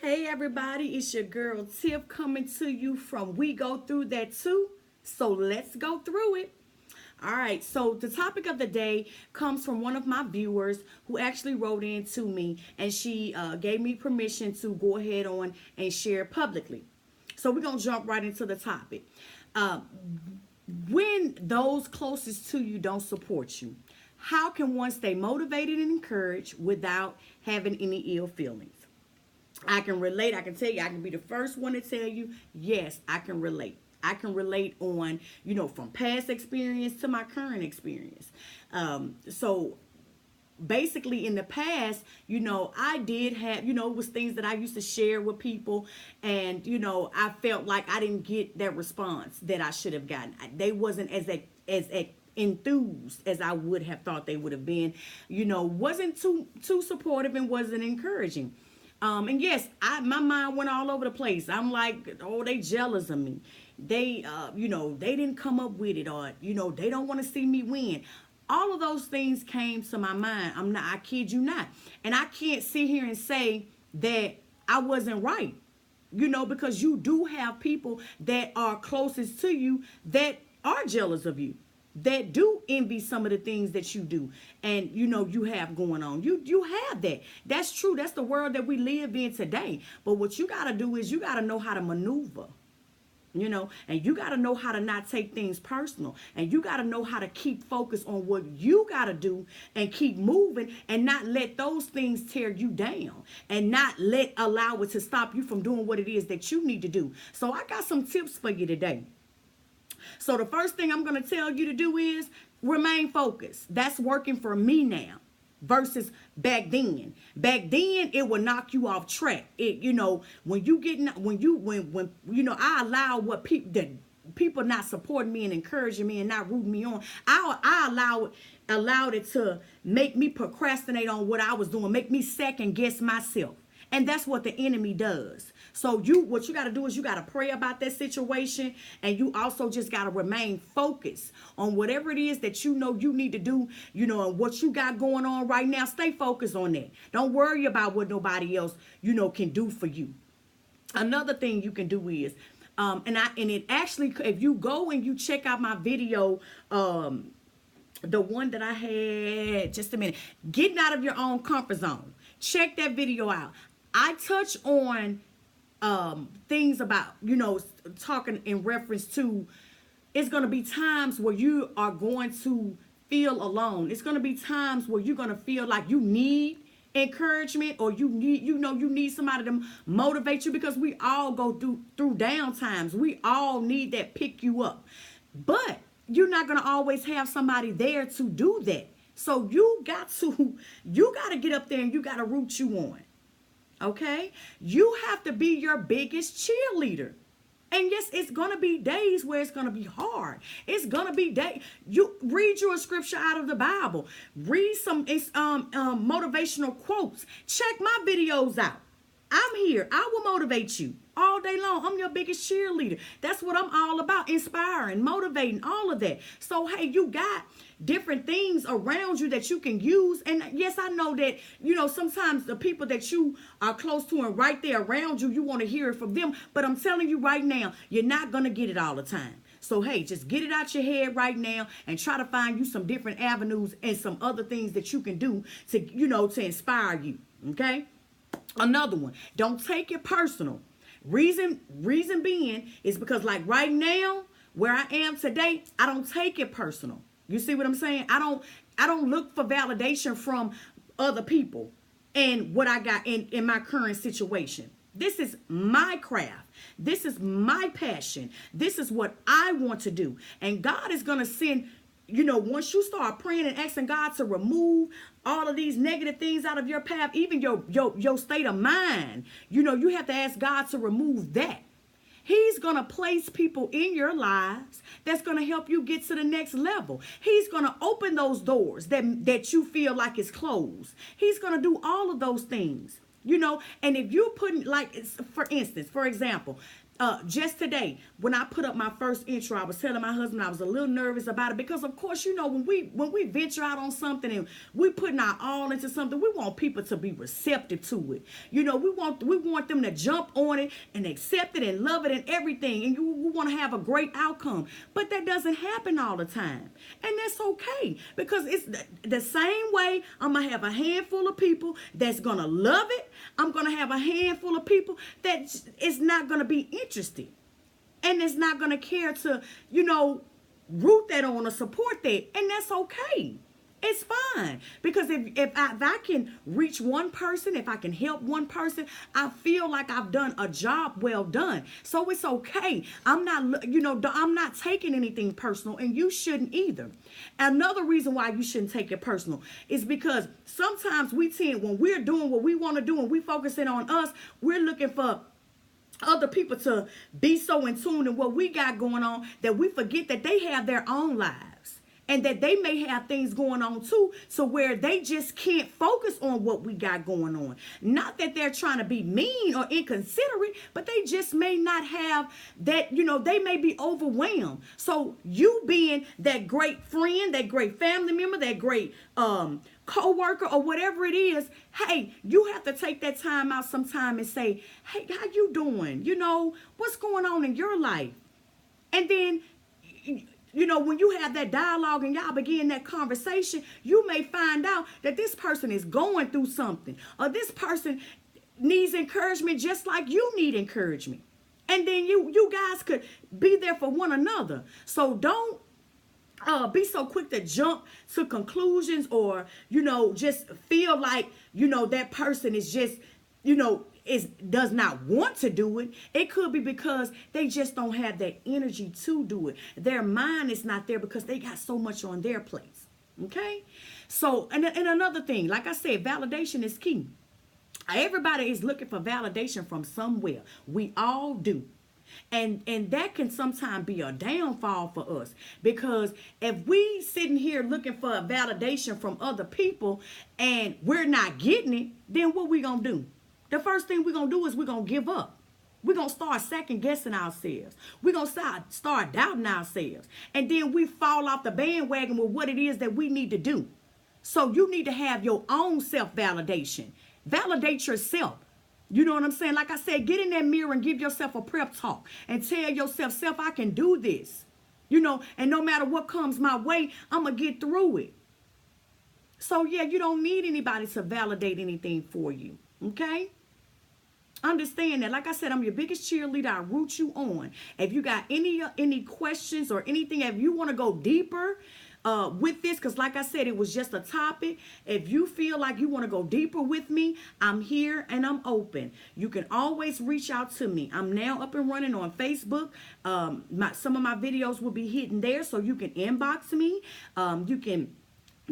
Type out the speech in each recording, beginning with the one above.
Hey everybody, it's your girl Tiff coming to you from We Go Through That Too. So let's go through it. All right, so the topic of the day comes from one of my viewers who actually wrote in to me, and she gave me permission to go ahead on and share publicly. So we're going to jump right into the topic. Uh, when those closest to you don't support you, how can one stay motivated and encouraged without having any ill feelings? I can relate. I can tell you, I can be the first one to tell you, yes, I can relate. I can relate on, from past experience to my current experience. So basically in the past, I did have, it was things that I used to share with people, and, I felt like I didn't get that response that I should have gotten. They wasn't as enthused as I would have thought they would have been, wasn't too supportive and wasn't encouraging. And yes, my mind went all over the place. I'm like, oh, they jealous of me. They, they didn't come up with it, or, they don't want to see me win. All of those things came to my mind. I kid you not. And I can't sit here and say that I wasn't right, because you do have people that are closest to you that are jealous of you, that do envy some of the things that you do and you have going on. You have that. That's true. That's the world that we live in today. But what you got to do is you got to know how to maneuver, and you got to know how to not take things personal, and you got to know how to keep focused on what you got to do and keep moving, and not let those things tear you down, and not allow it to stop you from doing what it is that you need to do. So I got some tips for you today. So the first thing I'm going to tell you to do is remain focused. That's working for me now versus back then. Back then, it would knock you off track. When I allow what people not supporting me and encouraging me and not rooting me on, I allowed it to make me procrastinate on what I was doing, make me second guess myself. And that's what the enemy does. So what you got to do is you got to pray about that situation, and you also just got to remain focused on whatever it is that you need to do, and what you got going on right now. Stay focused on that. Don't worry about what nobody else, can do for you. Another thing you can do is, if you go and you check out my video, the one that I had, just a minute, getting out of your own comfort zone. Check that video out. I touch on things about, talking in reference to, it's going to be times where you are going to feel alone. It's going to be times where you're going to feel like you need encouragement, or you need somebody to motivate you, because we all go through down times. We all need that pick you up. But you're not going to always have somebody there to do that. So you got to get up there and you got to root you on. Okay? You have to be your biggest cheerleader. And yes, it's going to be days where it's going to be hard. It's going to be days. You read you a scripture out of the Bible. Read some motivational quotes. Check my videos out. I'm here. I will motivate you all day long. I'm your biggest cheerleader. That's what I'm all about. Inspiring, motivating, all of that. So, hey, you got different things around you that you can use. And yes, I know that, sometimes the people that you are close to and right there around you, you want to hear it from them. But I'm telling you right now, you're not going to get it all the time. So, hey, just get it out your head right now and try to find you some different avenues and some other things that you can do to, to inspire you. Okay? Another one, don't take it personal. Reason being is because, like, right now, where I am today, I don't take it personal. You see what I'm saying? I don't look for validation from other people and what I got in my current situation. This is my craft. This is my passion. This is what I want to do. And God is going to send, once you start praying and asking God to remove all of these negative things out of your path, even your state of mind, you have to ask God to remove that. He's going to place people in your lives that's going to help you get to the next level. He's going to open those doors that you feel like is closed. He's going to do all of those things, and if you're putting, like, for example, Just today, when I put up my first intro, I was telling my husband I was a little nervous about it because, of course, you know, when we venture out on something and we putting our all into something, we want people to be receptive to it. You know, we want them to jump on it and accept it and love it and everything, and we want to have a great outcome. But that doesn't happen all the time, and that's okay, because it's the same way. I'm gonna have a handful of people that's gonna love it. I'm gonna have a handful of people that is not gonna be interested and is not going to care to, you know, root that on or support that. And that's okay. It's fine. Because if I can reach one person, if I can help one person, I feel like I've done a job well done. So it's okay. I'm not taking anything personal, and you shouldn't either. Another reason why you shouldn't take it personal is because sometimes we tend, when we're doing what we want to do and we focusing on us, we're looking for other people to be so in tune in what we got going on that we forget that they have their own lives and that they may have things going on too, so where they just can't focus on what we got going on. Not that they're trying to be mean or inconsiderate, but they just may not have that, you know, they may be overwhelmed. So you being that great friend, that great family member, that great co-worker or whatever it is, hey, you have to take that time out sometime and say, hey, how you doing? You know, what's going on in your life? And then, you know, when you have that dialogue and y'all begin that conversation, you may find out that this person is going through something, or this person needs encouragement just like you need encouragement. And then you guys could be there for one another. So don't be so quick to jump to conclusions, or, you know, just feel like, you know, that person is just, you know, does not want to do it. It could be because they just don't have that energy to do it. Their mind is not there because they got so much on their plates. Okay? So, and another thing, like I said, validation is key. Everybody is looking for validation from somewhere. We all do. And that can sometimes be a downfall for us, because if we sitting here looking for a validation from other people and we're not getting it, then what we gonna do? The first thing we're gonna do is we're gonna give up. We're gonna start second guessing ourselves. We're gonna start doubting ourselves, and then we fall off the bandwagon with what it is that we need to do. So you need to have your own self-validation. Validate yourself. You know what I'm saying? Like I said, get in that mirror and give yourself a prep talk and tell yourself, self, I can do this. You know, and no matter what comes my way, I'm going to get through it. So, yeah, you don't need anybody to validate anything for you. Okay? Understand that. Like I said, I'm your biggest cheerleader. I root you on. If you got any questions or anything, if you want to go deeper with this, because like I said, it was just a topic. If you feel like you want to go deeper with me, I'm here and I'm open. You can always reach out to me. I'm now up and running on Facebook. Some of my videos will be hidden there, so you can inbox me. You can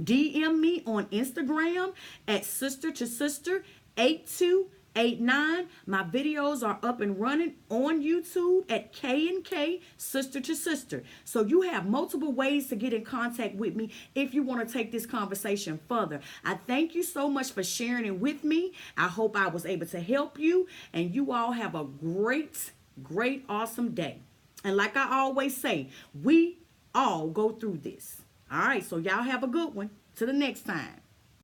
DM me on Instagram at sister2sister8289. My videos are up and running on YouTube at K&K Sister to Sister. So you have multiple ways to get in contact with me if you want to take this conversation further. I thank you so much for sharing it with me. I hope I was able to help you, and you all have a great, awesome day. And like I always say, we all go through this. All right, so y'all have a good one. Till the next time.